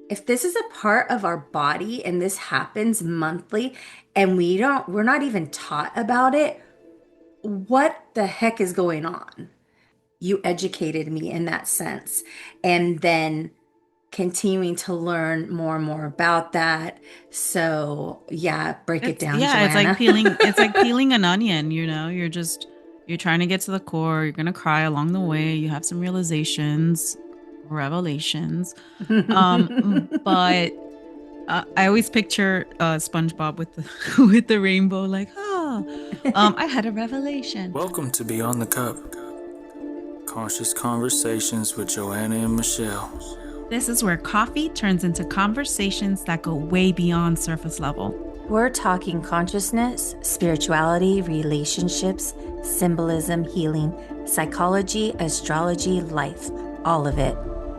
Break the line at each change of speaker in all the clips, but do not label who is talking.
if this is a part of our body and this happens monthly and we're not even taught about it, what the heck is going on? You educated me in that sense. And then continuing to learn more and more about that. So, yeah, break it
It's
down,
yeah,
Joanna.
it's like peeling an onion, you know. You're trying to get to the core. You're gonna cry along the way. You have some realizations, revelations. But I always picture SpongeBob with the with the rainbow, like, oh, I had a revelation.
Welcome to Beyond the Cup, conscious conversations with Joanna and Michelle.
This is where coffee turns into conversations that go way beyond surface level.
We're talking consciousness, spirituality, relationships, symbolism, healing, psychology, astrology, life, all of it.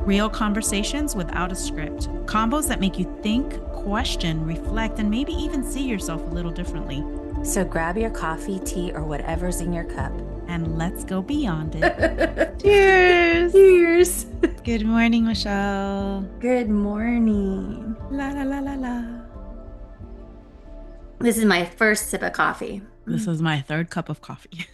Real conversations without a script. Combos that make you think, question, reflect, and maybe even see yourself a little differently.
So grab your coffee, tea, or whatever's in your cup.
And let's go beyond it. Cheers!
Cheers.
Good morning, Michelle.
Good morning.
La la la la la.
This is my first sip of coffee.
This is my third cup of coffee.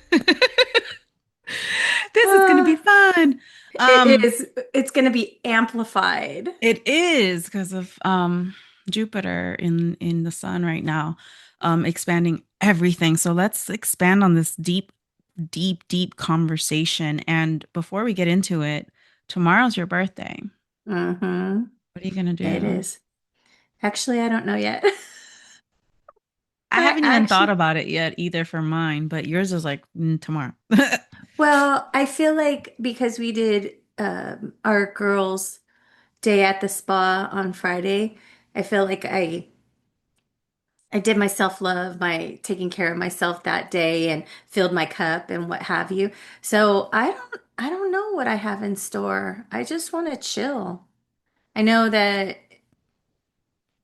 This is gonna be
Ah,
fun.
it
Um,
is, it's going to be amplified.
it is because of Jupiter in the sun right now, expanding everything. So let's expand on this deep conversation. And before we get into it, tomorrow's your birthday.
Mm-hmm.
What are you gonna
It
do?
is. Actually, I don't know yet.
I
I
haven't even thought
actually,
about it yet either for mine, but yours is like tomorrow.
well, I feel like because we did our girls' day at the spa on Friday, I feel like I did my self-love, my taking care of myself that day and filled my cup and what have you. So I don't know what I have in store. I just want to chill. I know that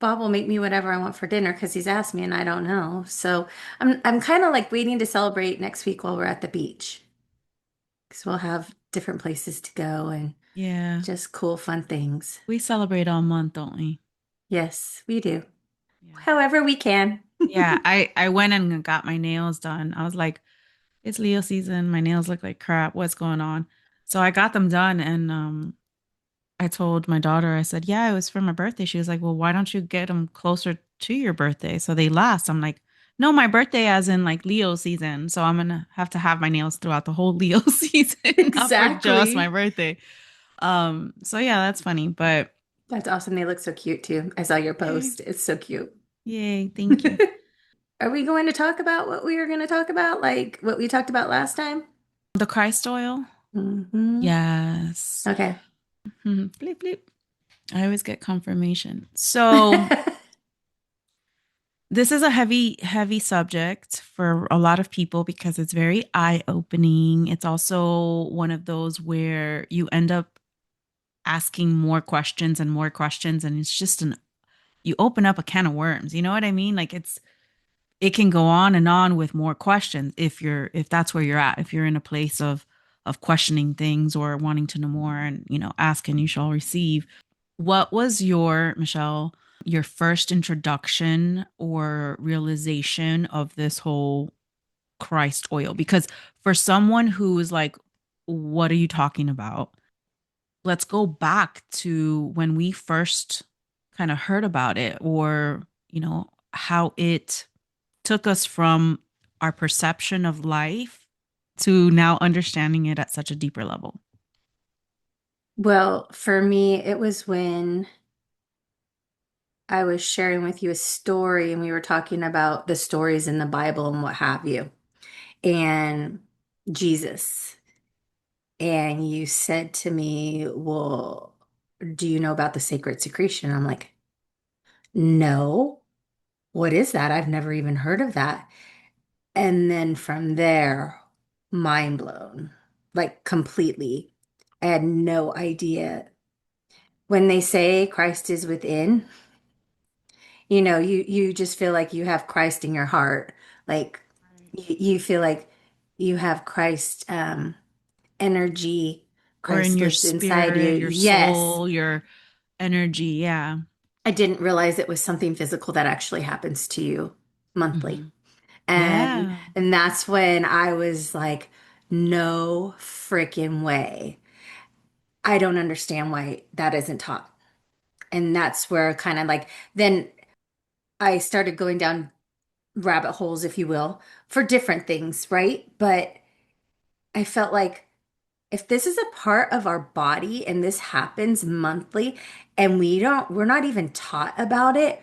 Bob will make me whatever I want for dinner because he's asked me and I don't know. So I'm kind of like waiting to celebrate next week while we're at the beach because we'll have different places to go and
Yeah,
just cool, fun things.
we celebrate all month, don't we?
Yes, we do.
Yeah.
However we can.
Yeah, I went and got my nails done. I was like, it's Leo season. My nails look like crap. What's going on? So I got them done and I told my daughter, I said, yeah, it was for my birthday. She was like, well, why don't you get them closer to your birthday so they last? I'm like, no, my birthday as in like Leo season. So I'm gonna have to have my nails throughout the whole Leo season, not for just my
Exactly.
birthday. So yeah, that's funny. But
That's awesome. They look so cute too. I saw your
yay,
post. It's so cute.
yay, thank you.
Are we going to talk about what we were going to talk about? Like what we talked about last time?
The Christ oil.
Hmm.
Yes.
Okay.
Bleep bleep. I always get confirmation. So this is a heavy subject for a lot of people because it's very eye-opening. It's also one of those where you end up asking more questions, and it's just an you open up a can of worms. You know what I mean? Like it can go on and on with more questions if that's where you're at. If you're in a place of questioning things or wanting to know more and, ask and you shall receive. What was Michelle, your first introduction or realization of this whole Christ oil? Because for someone who is like, what are you talking about? Let's go back to when we first kind of heard about it or, how it took us from our perception of life to now understanding it at such a deeper level.
Well, for me, it was when I was sharing with you a story and we were talking about the stories in the Bible and what have you, and Jesus. And you said to me, well, do you know about the sacred secretion? I'm like, no. What is that? I've never even heard of that. And then from there, mind blown, like completely. I had no idea. When they say Christ is within, you just feel like you have Christ in your heart. Like
Right.
you feel like you have Christ energy.
Or in
Christ
your
lives inside you.
spirit, your
Yes.
soul, your Energy, yeah.
I didn't realize it was something physical that actually happens to you monthly.
Hmm.
And
Yeah.
and that's when I was like, no freaking way. I don't understand why that isn't taught. And that's where kind of like then I started going down rabbit holes, if you will, for different things, right? But I felt like if this is a part of our body and this happens monthly and we're not even taught about it,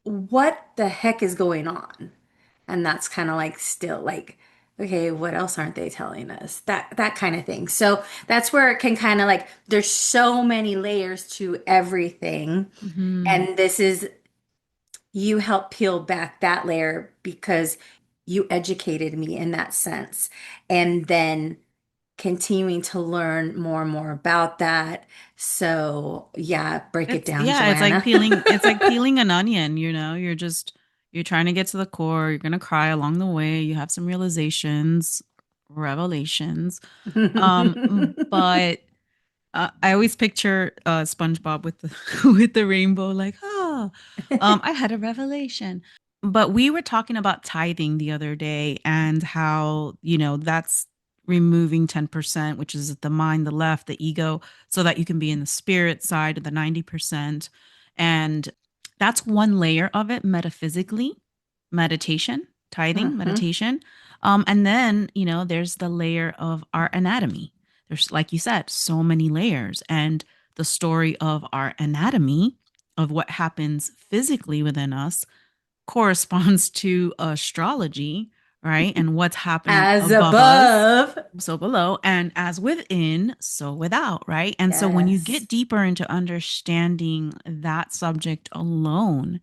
what the heck is going on? And that's kind of like still like, okay, what else aren't they telling us? That kind of thing. So that's where it can kind of like there's so many layers to everything.
Hmm.
And this is you help peel back that layer because you educated me in that sense. And then continuing to learn more and more about that. So, yeah, break it
It's
down,
yeah,
Joanna.
it's like peeling an onion, you know. You're trying to get to the core, you're gonna cry along the way, you have some realizations, revelations. But I always picture SpongeBob with the with the rainbow, like, oh, I had a revelation. But we were talking about tithing the other day and how, that's removing 10%, which is the mind, the left, the ego, so that you can be in the spirit side of the 90%. And that's one layer of it metaphysically, meditation, tithing,
Hmm.
meditation. And then, there's the layer of our anatomy. There's, like you said, so many layers. And the story of our anatomy, of what happens physically within us, corresponds to astrology, right? And what's happening
As
above us,
above.
so below, and as within, so without, right? And so when you
Yes.
get deeper into understanding that subject alone,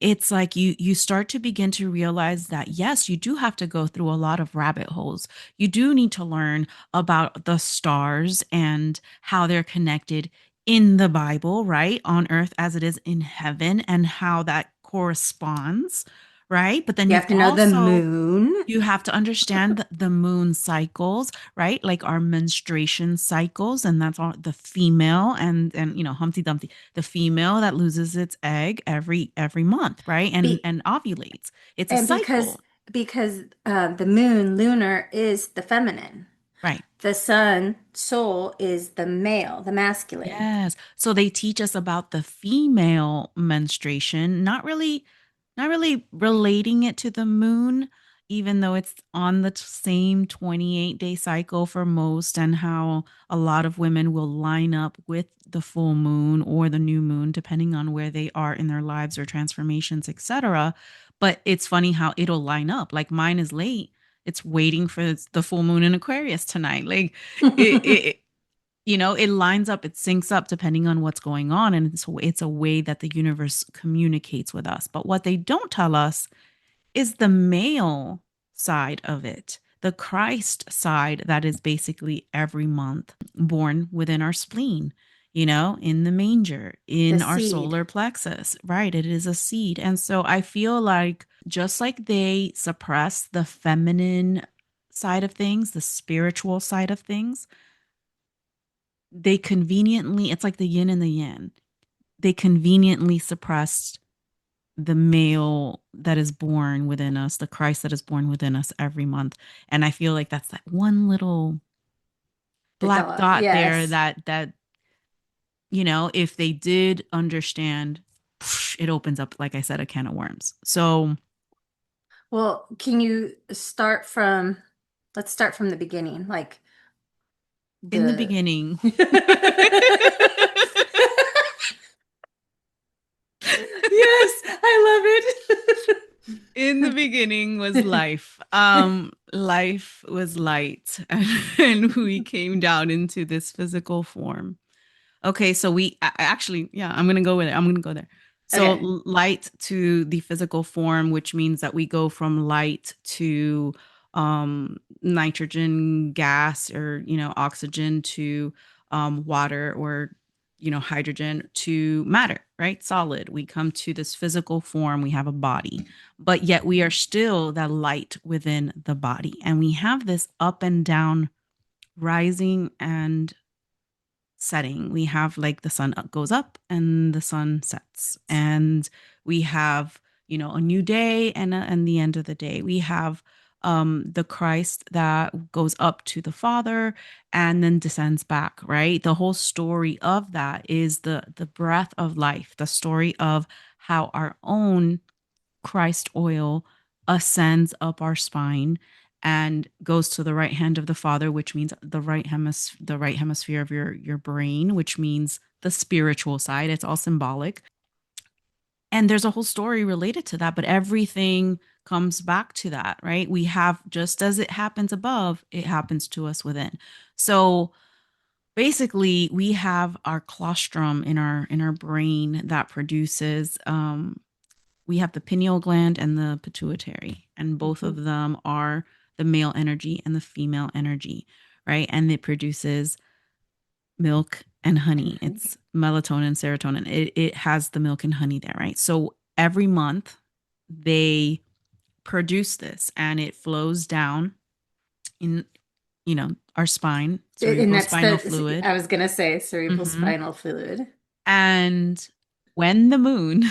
it's like you start to begin to realize that yes, you do have to go through a lot of rabbit holes. You do need to learn about the stars and how they're connected in the Bible, right? On earth as it is in heaven, and how that corresponds, right? But then
You have to know the moon.
you have to understand the moon cycles, right? Like our menstruation cycles, and that's all the female, and Humpty Dumpty, the female that loses its egg every month, right? And
Be
and ovulates. It's a
and because
cycle,
the moon, lunar, is the feminine.
right?
The sun, soul, is the male, the masculine.
Yes. So they teach us about the female menstruation, not really relating it to the moon, even though it's on the same 28-day cycle for most, and how a lot of women will line up with the full moon or the new moon, depending on where they are in their lives or transformations, etc. But it's funny how it'll line up. Like mine is late. It's waiting for the full moon in Aquarius tonight. Like it it lines up, it syncs up depending on what's going on, and it's a way that the universe communicates with us. But what they don't tell us is the male side of it, the Christ side, that is basically every month born within our spleen, in the manger,
The
in our
seed.
solar plexus, right? It is a seed. And so I feel like just like they suppress the feminine side of things, the spiritual side of things, they conveniently, it's like the yin and the yang. They conveniently suppressed the male that is born within us, the Christ that is born within us every month. And I feel like that's that one little
The
black
dot.
dot there
Yes.
that if they did understand, it opens up, like I said, a can of worms. So
Well, can you let's start from the beginning, like
in the
the
beginning,
Yes, I love
in the
it.
beginning was life. Life was light, and we came down into this physical form. Okay, so actually, yeah, I'm gonna go with it. I'm gonna go there. So
Okay.
light to the physical form, which means that we go from light to nitrogen gas, or oxygen, to water, or hydrogen, to matter, right? Solid. We come to this physical form. We have a body, but yet we are still that light within the body, and we have this up and down, rising and setting. We have like the sun goes up and the sun sets, and we have, you know, a new day and the end of the day. We have the Christ that goes up to the Father and then descends back, right? The whole story of that is the breath of life, the story of how our own Christ oil ascends up our spine and goes to the right hand of the Father, which means the right hemisphere of your brain, which means the spiritual side. It's all symbolic. And there's a whole story related to that, but everything comes back to that, right? We have, just as it happens above, it happens to us within. So basically we have our colostrum in our brain that produces we have the pineal gland and the pituitary, and both
Mhm.
of them are the male energy and the female energy, right? And it produces milk and honey. It's melatonin, serotonin. It has the milk and honey there, right? So every month they produce this and it flows down in, you know, our spine,
And
cerebral
that's
spinal
the,
fluid.
I was gonna say cerebral
Hmm.
spinal fluid.
And when the moon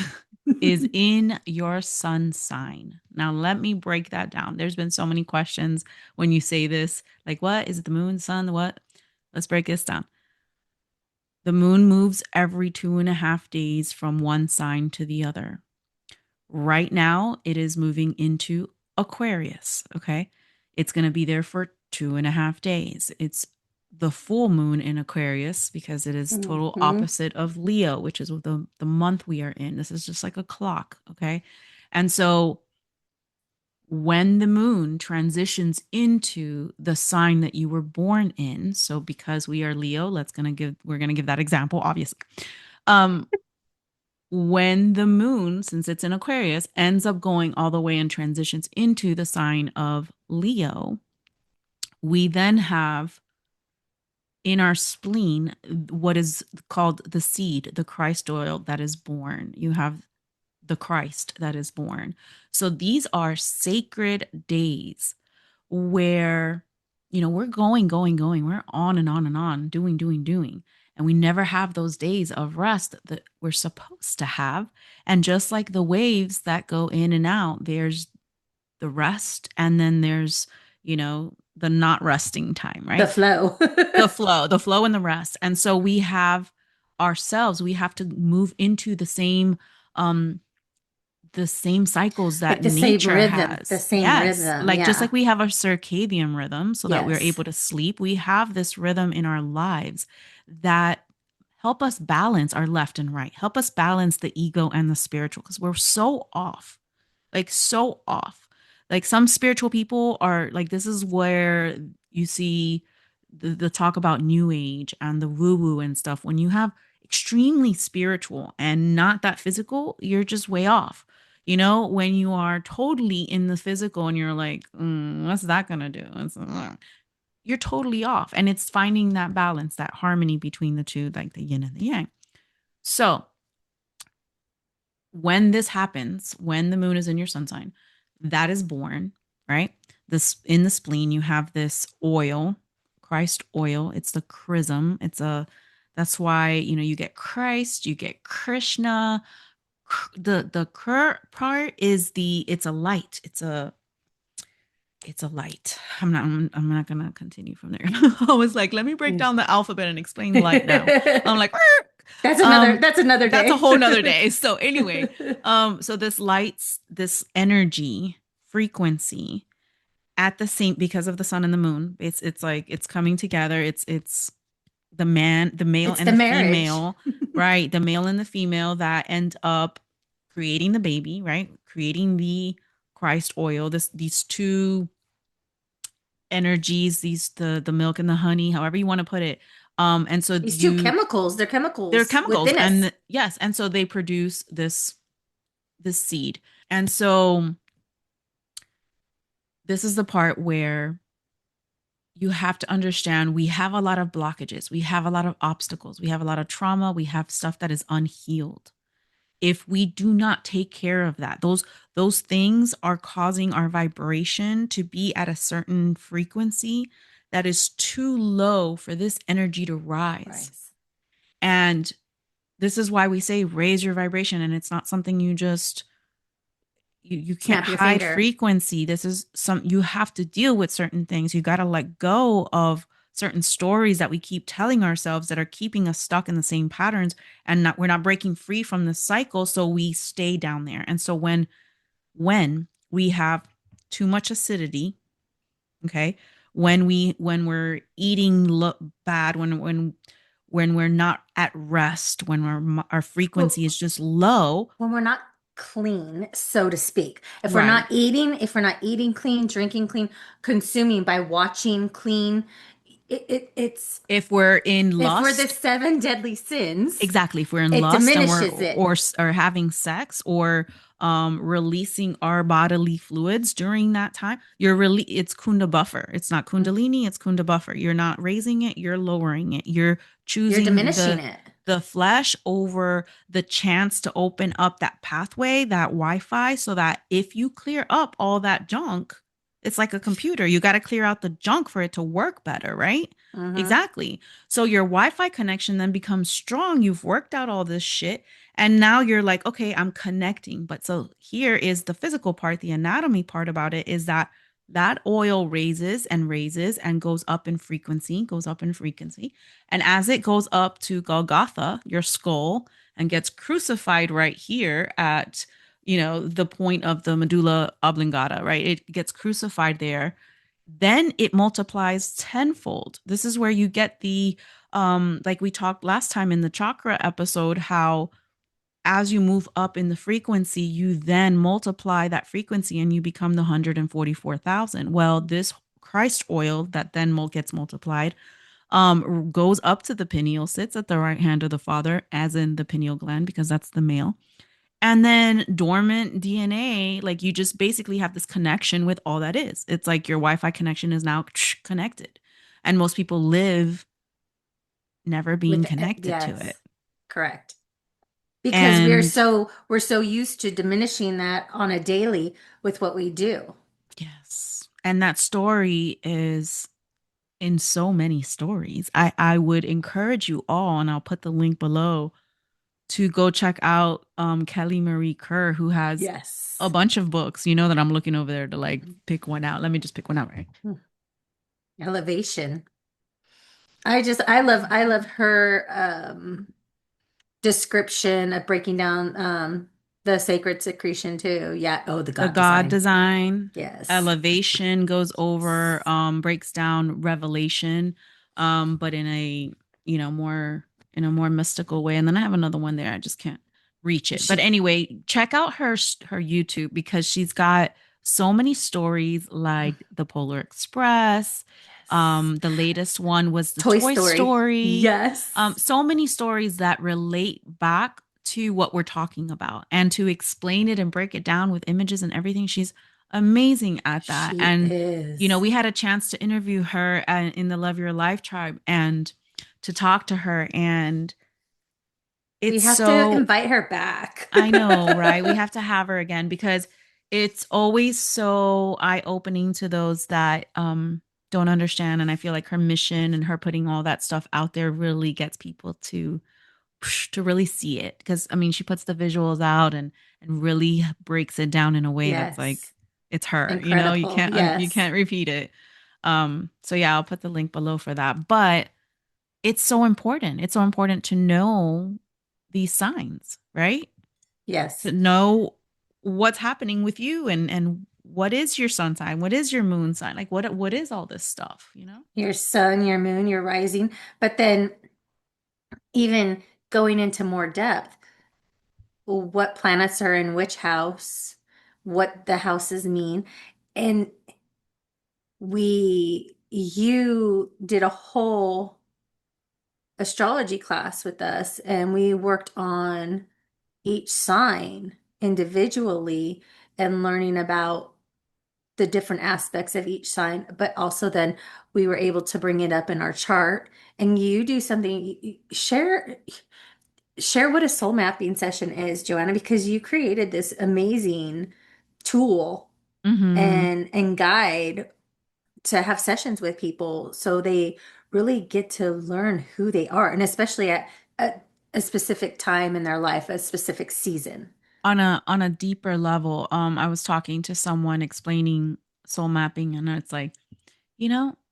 is in your sun sign. Now, let me break that down. There's been so many questions when you say this, like, what is it, the moon, sun, what? Let's break this down. The moon moves every 2.5 days from one sign to the other. Right now, it is moving into Aquarius. Okay. It's going to be there for 2.5 days. It's the full moon in Aquarius because it is total
Hmm.
opposite of Leo, which is the month we are in. This is just like a clock. Okay. And so when the moon transitions into the sign that you were born in, so because we are Leo, we're gonna give that example, obviously. Um, when the moon, since it's in Aquarius, ends up going all the way and transitions into the sign of Leo, we then have in our spleen what is called the seed, the Christ oil that is born. You have the Christ that is born. So these are sacred days where, you know, we're going. We're on and on and on, doing. And we never have those days of rest that we're supposed to have. And just like the waves that go in and out, there's the rest and then there's, you know, the not resting time,
The
right?
flow.
The flow and the rest. And so we have ourselves, we have to move into um the same cycles that
Like the same
nature
rhythm, the
has.
same
Yes.
rhythm.
Like just
Yeah.
like we have our circadian rhythm so that we're
Yes.
able to sleep, we have this rhythm in our lives that help us balance our left and right, help us balance the ego and the spiritual because we're so off, like so off. Like some spiritual people are like, this is where you see the talk about new age and the woo woo and stuff. When you have extremely spiritual and not that physical, you're just way off. You know, when you are totally in the physical and you're like, what's that gonna do? You're totally off. And it's finding that balance, that harmony between the two, like the yin and the yang. So when this happens, when the moon is in your sun sign, that is born, right? This in the spleen, you have this oil, Christ oil. It's the chrism. That's why, you know, you get Christ, you get Krishna. The Kr part is it's a light. It's a light. I'm not gonna continue from there. I was like, let me break down the alphabet and explain light now. I'm like,
That's another
that's a
day.
whole nother day. So anyway, so this energy frequency at the same because of the sun and the moon, it's like it's coming together. It's the male
It's
and
the
the
marriage.
female, right? The male and the female that end up creating the baby, right? Creating the Christ oil. These two energies, the milk and the honey, however you want to put it. And so
These two
you
chemicals, they're
they're
chemicals
chemicals
within us.
and yes, and so they produce this seed. And so this is the part where you have to understand we have a lot of blockages, we have a lot of obstacles, we have a lot of trauma, we have stuff that is unhealed. If we do not take care of that, those things are causing our vibration to be at a certain frequency that is too low for this energy to rise.
Right.
And this is why we say raise your vibration. And it's not something you just you can't
Snap your
hide
finger.
frequency. This is some you have to deal with certain things. You got to let go of certain stories that we keep telling ourselves that are keeping us stuck in the same patterns, and we're not breaking free from the cycle, so we stay down there. And so when we have too much acidity, okay, when we're eating bad, when we're not at rest, when our frequency
Well,
is just low.
when we're not clean, so to speak.
Right.
If we're not eating clean, drinking clean, consuming by watching clean, it's
If we're in
if we're the
lust,
seven deadly sins,
exactly, if we're in
it
lust and we're
diminishes it.
or having sex or releasing our bodily fluids during that time, it's kunda buffer. It's not kundalini, it's kunda buffer. You're not raising it, you're lowering it. You're
You're
choosing
diminishing it.
the flesh over the chance to open up that pathway, that Wi-Fi, so that if you clear up all that junk, it's like a computer. You got to clear out the junk for it to work better, right?
Hmm.
Exactly. So your Wi-Fi connection then becomes strong. You've worked out all this shit. And now you're like, okay, I'm connecting. But so here is the physical part, the anatomy part about it is that that oil raises and goes up in frequency, goes up in frequency. And as it goes up to Golgotha, your skull, and gets crucified right here at, the point of the medulla oblongata, right? It gets crucified there, then it multiplies tenfold. This is where you get the like we talked last time in the chakra episode, how as you move up in the frequency, you then multiply that frequency and you become the 144,000. Well, this Christ oil that then gets multiplied goes up to the pineal, sits at the right hand of the Father, as in the pineal gland, because that's the male. And then dormant DNA, like you just basically have this connection with all that is. It's like your Wi Fi connection is now connected. And most people live never being
With
connected to it.
yes, correct. Because
And
we're so used to diminishing that on a daily with what we do.
yes, and that story is in so many stories. I would encourage you all, and I'll put the link below, to go check out Kelly Marie Kerr, who has a
Yes.
bunch of books. You know that I'm looking over there to like pick one out. Let me just pick one out, right?
Elevation. I love her description of breaking down the sacred secretion too. Yeah. Oh, the
The
God
God
design.
design.
Yes.
Elevation goes
Yes.
over, breaks down revelation, but in a, more in a more mystical way. And then I have another one there. I just can't reach it. But
She
anyway, check out her YouTube, because she's got so many stories like the Polar Express.
yes.
The latest one was the
Toy
Toy
Story.
Story.
Yes.
So many stories that relate back to what we're talking about, and to explain it and break it down with images and everything. She's amazing at that.
She
And,
is.
we had a chance to interview her in the Love Your Life tribe and to talk to her. And
We
it's
have to
so,
invite her back.
I know, right? We have to have her again, because it's always so eye-opening to those that don't understand. And I feel like her mission and her putting all that stuff out there really gets people to really see it, because I mean she puts the visuals out and really breaks it down in a way that's
Yes.
like it's her, you
Incredible.
you
Yes.
can't repeat it. So yeah, I'll put the link below for that. But it's so important to know these signs, right? To
Yes.
know what's happening with you, and what is your sun sign, what is your moon sign, like what is all this stuff.
Your sun, your moon, your rising. But then even going into more depth, what planets are in which house, what the houses mean. And you did a whole astrology class with us, and we worked on each sign individually and learning about the different aspects of each sign, but also then we were able to bring it up in our chart. And you do something, share what a soul mapping session is, Joanna, because you created this amazing tool
Mm-hmm.
and guide to have sessions with people so they really get to learn who they are, and especially at a, a specific time in their life, a specific season.
On a deeper level, I was talking to someone explaining soul mapping, and it's like,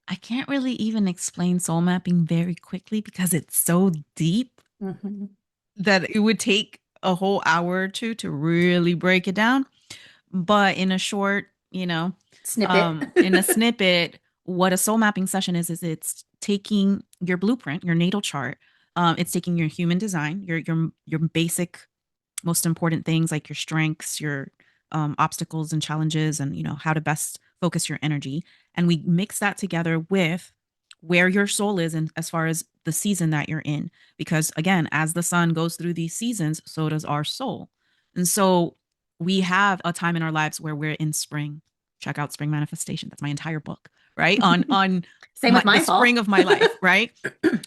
I can't really even explain soul mapping very quickly because it's so deep
Hmm.
that it would take a whole hour or two to really break it down. But in a short,
Snippet.
in a snippet, what a soul mapping session is it's taking your blueprint, your natal chart, it's taking your human design, your basic most important things like your strengths, your obstacles and challenges, and how to best focus your energy. And we mix that together with where your soul is, and as far as the season that you're in. Because again, as the sun goes through these seasons, so does our soul. And so we have a time in our lives where we're in spring. Check out Spring Manifestation. That's my entire book, right? On
Same with
the
my
spring
fall.
of my life, right?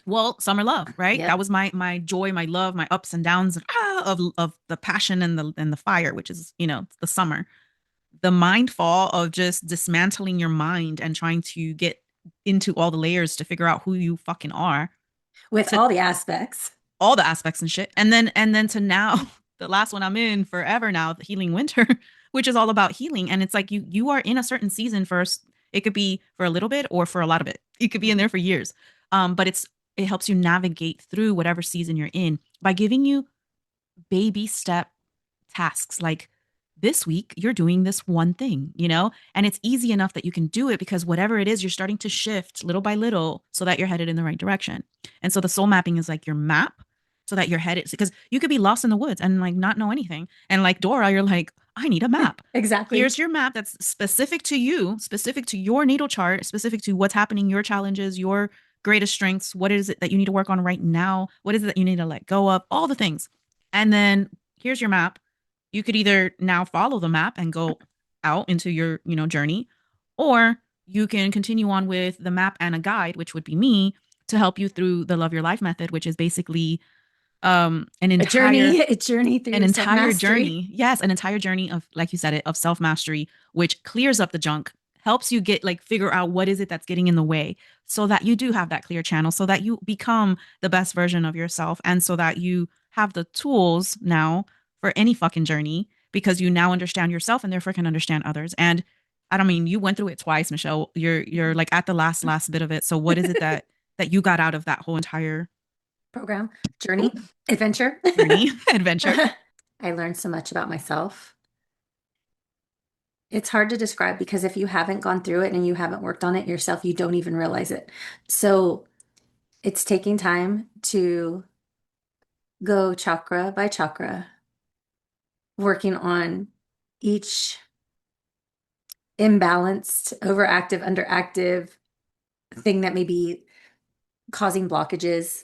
Well, summer love, right? That
Yep.
was my joy, my love, my ups and downs of the passion and the fire, which is the summer. The mind fall of just dismantling your mind and trying to get into all the layers to figure out who you fucking are,
With
to
all the aspects.
all the aspects and shit, and then to now the last one I'm in forever now, the healing winter, which is all about healing. And it's like you are in a certain season first. It could be for a little bit or for a lot of it. You could be in
Mhm.
there for years. But it helps you navigate through whatever season you're in by giving you baby step tasks. Like this week you're doing this one thing, and it's easy enough that you can do it because whatever it is, you're starting to shift little by little so that you're headed in the right direction. And so the soul mapping is like your map so that you're headed, because you could be lost in the woods and like not know anything. And like Dora, you're like, I need a map.
Exactly.
Here's your map that's specific to you, specific to your natal chart, specific to what's happening, your challenges, your greatest strengths. What is it that you need to work on right now? What is it that you need to let go of? All the things. And then here's your map. You could either now follow the map and go out into your, journey, or you can continue on with the map and a guide, which would be me, to help you through the Love Your Life method, which is basically an
A
entire
journey, a journey
an
through
entire
self-mastery.
journey. Yes, an entire journey of, like you said it, of self-mastery, which clears up the junk, helps you get like figure out what is it that's getting in the way so that you do have that clear channel, so that you become the best version of yourself, and so that you have the tools now for any fucking journey because you now understand yourself and therefore can understand others. And I don't mean you went through it twice, Michelle. You're like at the last bit of it. So what is it that you got out of that whole entire
Program, journey, adventure.
journey adventure?
I learned so much about myself. It's hard to describe because if you haven't gone through it and you haven't worked on it yourself, you don't even realize it. So it's taking time to go chakra by chakra, working on each imbalanced, overactive, underactive thing that may be causing blockages,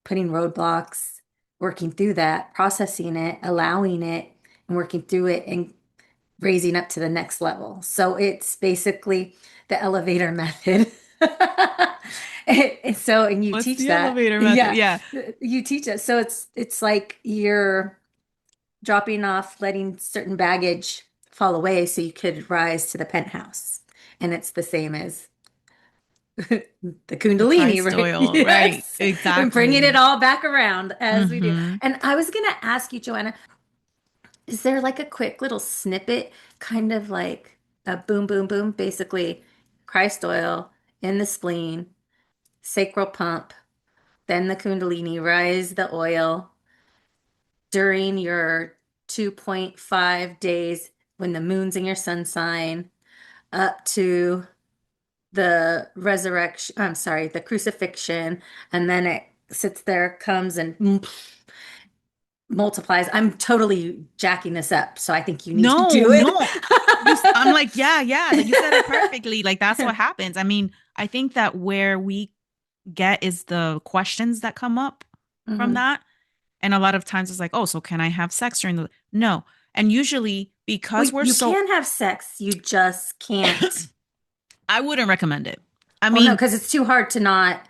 putting roadblocks, working through that, processing it, allowing it, and working through it and raising up to the next level. So it's basically the elevator method. And you
What's
teach
the
that.
elevator method?
Yeah,
Yeah.
you teach it. So it's like you're dropping off, letting certain baggage fall away so you could rise to the penthouse. And it's the same as the
The
Kundalini,
Christ
right?
oil, right?
Yes. And bringing it
Exactly.
all back around as we do.
Mm-hmm.
And I was going to ask you, Joanna, is there like a quick little snippet, kind of like a boom, boom, boom, basically Christ oil in the spleen, sacral pump, then the Kundalini, rise the oil during your 2.5 days when the moon's in your sun sign up to the resurrection, I'm sorry, the crucifixion, and then it sits there, comes and multiplies. I'm totally jacking this up, so I think you need to
No,
do it.
no. I'm like, yeah, yeah. That you said it perfectly. Like that's what happens. I mean, I think that where we get is the questions that come up from
Mhm.
that. And a lot of times it's like, oh, so can I have sex during the no. And usually
Well,
because we're
you
so
can have sex, you just can't.
I wouldn't recommend it. I
Well, no,
mean,
because it's too hard to not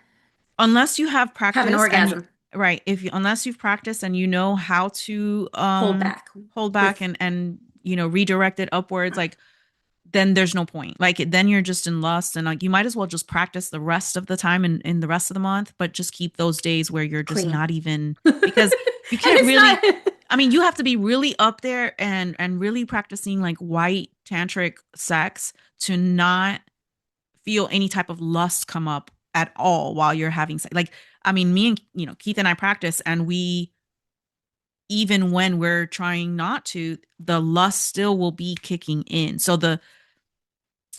unless you have
have an
practice and
orgasm.
right, if you unless you've practiced and you know how to
Hold back
hold back
with
and redirect it upwards, like then there's no point. Like then you're just in lust, and like you might as well just practice the rest of the time in the rest of the month, but just keep those days where you're just
Clean.
not even, because you
And
can't
it's
really,
not
I mean, you have to be really up there and really practicing like white tantric sex to not feel any type of lust come up at all while you're having sex. Like, I mean, me and Keith and I practice, and we, even when we're trying not to, the lust still will be kicking in. So the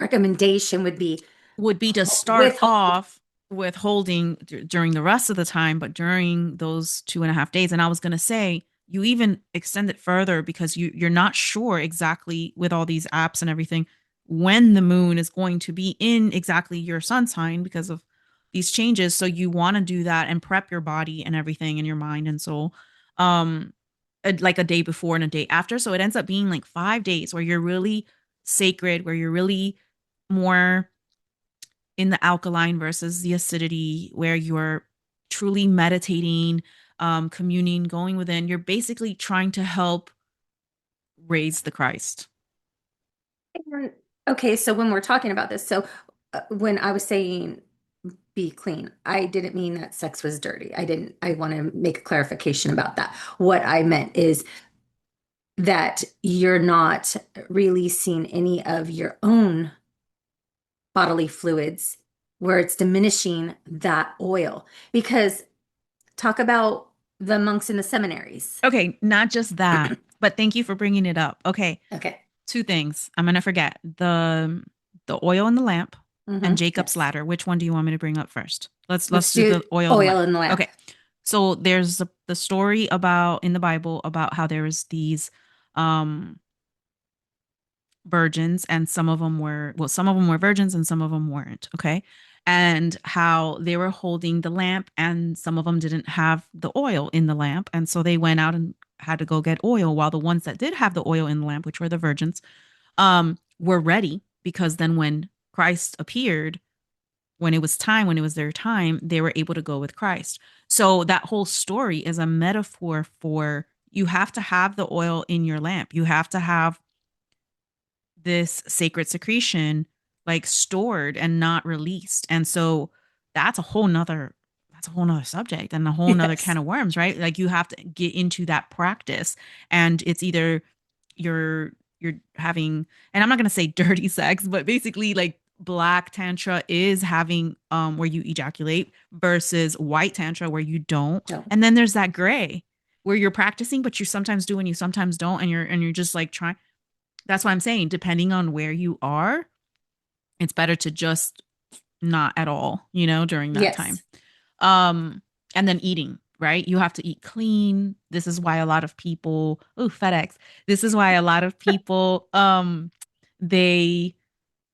recommendation would be
would be to start
withhold.
off with holding during the rest of the time, but during those 2.5 days. And I was going to say, you even extend it further because you're not sure exactly with all these apps and everything when the moon is going to be in exactly your sun sign because of these changes. So you want to do that and prep your body and everything and your mind and soul, um, like a day before and a day after. So it ends up being like 5 days where you're really sacred, where you're really more in the alkaline versus the acidity, where you're truly meditating, communing, going within. You're basically trying to help raise the Christ.
And- Okay, so when we're talking about this, so when I was saying be clean, I didn't mean that sex was dirty. I want to make a clarification about that. What I meant is that you're not releasing any of your own bodily fluids where it's diminishing that oil. Because talk about the monks in the seminaries.
Okay, not just that, but thank you for bringing it up. Okay,
Okay.
two things. I'm gonna forget the oil in the lamp and Jacob's
Yes.
ladder. Which one do you want me to bring up first? Let's
Let's
do
do
the oil in the lamp.
oil in the lamp.
Okay, so there's the story about in the Bible about how there was these um virgins, and some of them were virgins and some of them weren't. Okay, and how they were holding the lamp, and some of them didn't have the oil in the lamp, and so they went out and had to go get oil, while the ones that did have the oil in the lamp, which were the virgins, were ready, because then when Christ appeared, when it was time, when it was their time, they were able to go with Christ. So that whole story is a metaphor for, you have to have the oil in your lamp, you have to have this sacred secretion like stored and not released. And so that's a whole nother subject and a whole nother
Yes.
can of worms, right? Like you have to get into that practice, and it's either you're having, and I'm not going to say dirty sex, but basically like black tantra is having where you ejaculate, versus white tantra where you don't.
No.
And then there's that gray where you're practicing but you sometimes do and you sometimes don't, and you're just like trying. That's why I'm saying, depending on where you are, it's better to just not at all, during that time.
Yes.
Um, and then eating, right? You have to eat clean. This is why a lot of people, oh, FedEx. This is why a lot of people they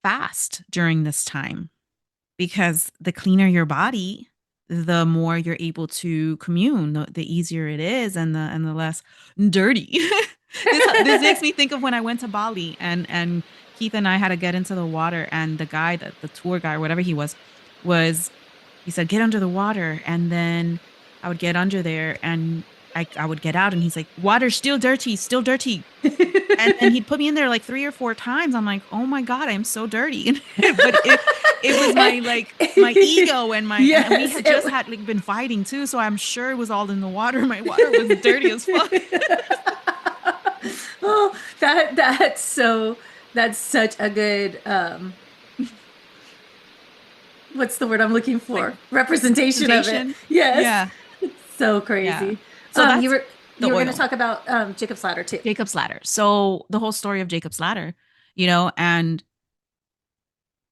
fast during this time, because the cleaner your body, the more you're able to commune, the easier it is, and the less dirty. This makes me think of when I went to Bali, and Keith and I had to get into the water, and the guy, the tour guy or whatever was he said, get under the water, and then I would get under there, and I would get out, and he's like, water's still dirty, still dirty. And then he'd put me in there like 3 or 4 times. I'm like, oh my God, I'm so dirty. But it was my like my ego and and we
Yes,
had just had like been fighting too. So I'm sure it was all in the water. My water was dirty as fuck.
Oh, that's such a good what's the word I'm looking
Like
for? Representation of it.
presentation.
Yes.
Yeah.
So
Yeah.
crazy.
So
You
that's
were
the
going to
oil.
talk about Jacob's ladder too.
Jacob's ladder. So the whole story of Jacob's ladder, and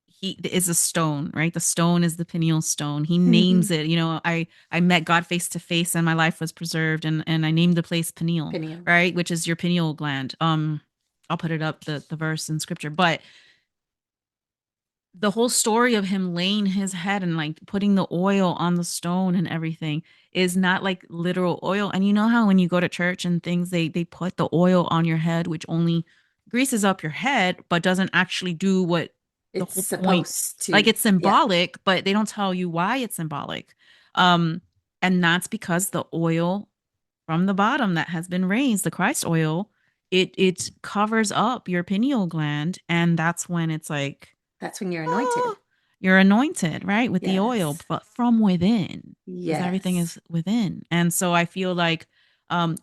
he is a stone, right? The stone is the pineal stone. He names
Mhm.
it. I met God face to face, and my life was preserved, and I named the place pineal,
Opinion.
right, which is your pineal gland. I'll put it up, the verse in scripture, but the whole story of him laying his head and like putting the oil on the stone and everything is not like literal oil. And you know how when you go to church and things, they put the oil on your head, which only greases up your head, but doesn't actually do what the
It's
whole point.
supposed
Like
to.
it's
Yeah.
symbolic, but they don't tell you why it's symbolic. Um, and that's because the oil from the bottom that has been raised, the Christ oil, it covers up your pineal gland, and that's when it's like,
That's when you're anointed.
oh, you're anointed, right, with the oil,
Yes.
but from within, because everything
Yes.
is within. And so I feel like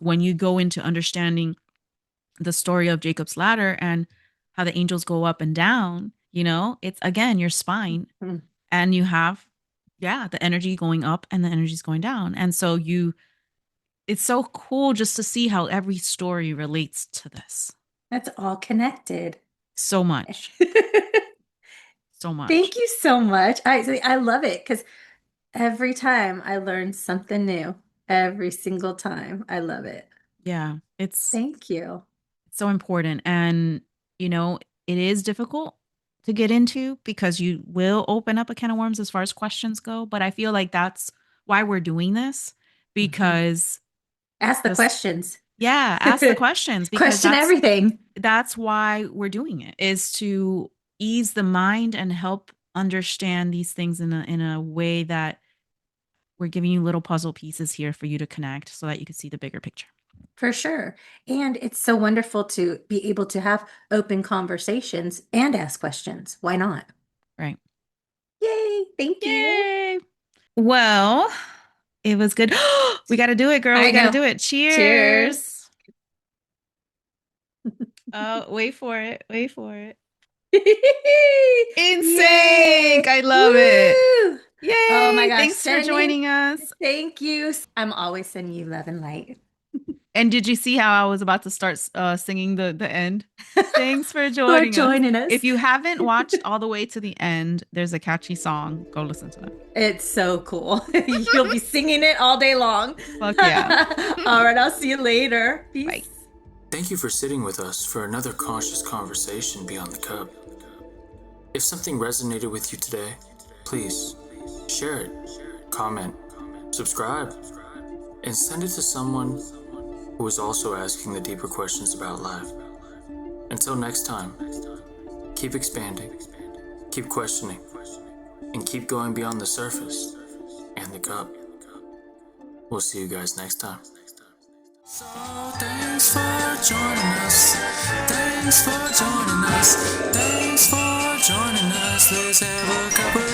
when you go into understanding the story of Jacob's ladder and how the angels go up and down, it's again your spine,
Mm.
and you have, yeah, the energy going up and the energy's going down. And so it's so cool just to see how every story relates to this
That's all connected.
so much, so
Thank
much.
you so much. I love it because every time I learn something new, every single time. I love it.
Yeah, it's
Thank you.
so important. And, you know, it is difficult to get into because you will open up a can of worms as far as questions go. But I feel like that's why we're doing this,
Mhm.
because
Ask the
just,
questions.
yeah, ask the questions, because
Question everything.
that's why we're doing it, is to ease the mind and help understand these things in a way that we're giving you little puzzle pieces here for you to connect so that you can see the bigger picture.
For sure. And it's so wonderful to be able to have open conversations and ask questions. Why not?
Right.
Yay. Thank you.
Yay. Well, it was good. We got to do it, girl. We
I
got to
know.
do it.
Cheers.
Cheers. Oh, wait for it. Wait for it. In sync.
Yay.
I love it.
Woo. Oh my
Yay.
gosh.
Thanks for
Sending.
joining us.
Thank you. I'm always sending you love and light.
And did you see how I was about to start singing the end? Thanks for
For
joining us.
joining us.
If you haven't watched all the way to the end, there's a catchy song. Go listen to that.
It's so cool. You'll be singing it all day long.
Fuck yeah.
All right, I'll see you later.
Bye.
Peace.
Thank you for sitting with us for another conscious conversation beyond the cup. If something resonated with you today, please share it, comment, subscribe, and send it to someone who is also asking the deeper questions about life. Until next time, keep expanding, keep questioning, and keep going beyond the surface and the cup. We'll see you guys next time. So thanks for joining us. Thanks for joining us. Thanks for joining us. Let's have a couple